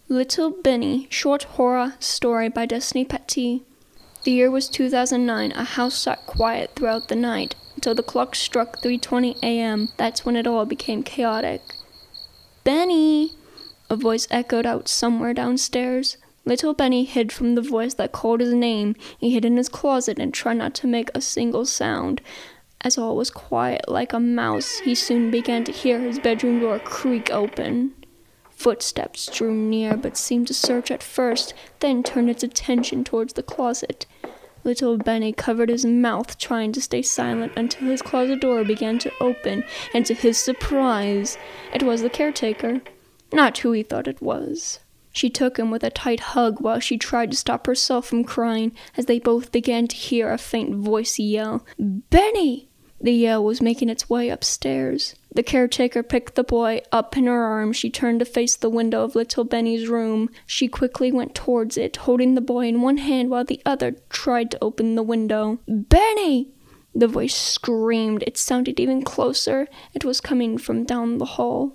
Little Benny, short horror story by Destiny Petty. The year was 2009. A house sat quiet throughout the night until the clock struck 3:20 a.m. That's when it all became chaotic. "Benny!" a voice echoed out somewhere downstairs. Little Benny hid from the voice that called his name. He hid in his closet and tried not to make a single sound. As all was quiet like a mouse, he soon began to hear his bedroom door creak open. Footsteps drew near, but seemed to search at first, then turned its attention towards the closet. Little Benny covered his mouth, trying to stay silent until his closet door began to open, and to his surprise, it was the caretaker. Not who he thought it was. She took him with a tight hug while she tried to stop herself from crying as they both began to hear a faint voice yell, "Benny!" The yell was making its way upstairs. The caretaker picked the boy up in her arms. She turned to face the window of little Benny's room. She quickly went towards it, holding the boy in one hand while the other tried to open the window. "Benny!" The voice screamed. It sounded even closer. It was coming from down the hall.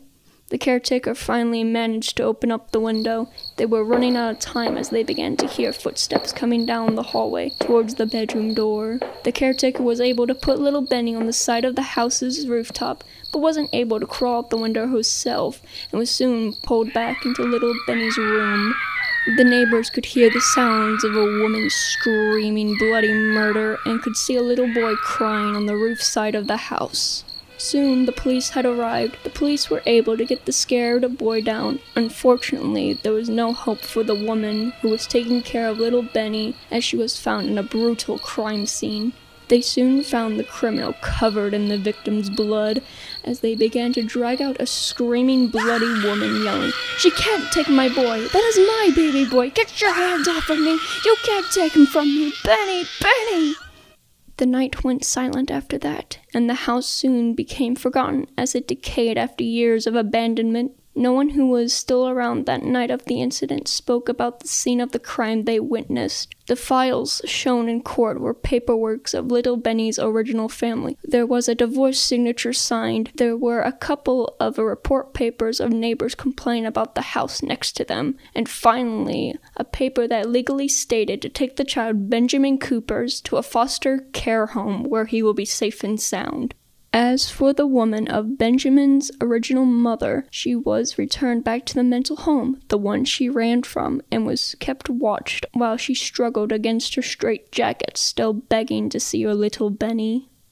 The caretaker finally managed to open up the window. They were running out of time as they began to hear footsteps coming down the hallway towards the bedroom door. The caretaker was able to put little Benny on the side of the house's rooftop, but wasn't able to crawl up the window herself, and was soon pulled back into little Benny's room. The neighbors could hear the sounds of a woman screaming bloody murder and could see a little boy crying on the roof side of the house. Soon the police had arrived. The police were able to get the scared boy down. Unfortunately, there was no hope for the woman who was taking care of little Benny, as she was found in a brutal crime scene. They soon found the criminal covered in the victim's blood as they began to drag out a screaming, bloody woman yelling, "She can't take my boy! That is my baby boy! Get your hands off of me! You can't take him from me! Benny! Benny!" The night went silent after that, and the house soon became forgotten as it decayed after years of abandonment. No one who was still around that night of the incident spoke about the scene of the crime they witnessed. The files shown in court were paperwork of little Benny's original family. There was a divorce signature signed. There were a couple of report papers of neighbors complaining about the house next to them. And finally, a paper that legally stated to take the child Benjamin Coopers to a foster care home where he will be safe and sound. As for the woman of Benjamin's original mother, she was returned back to the mental home, the one she ran from, and was kept watched while she struggled against her straitjacket, still begging to see her little Benny.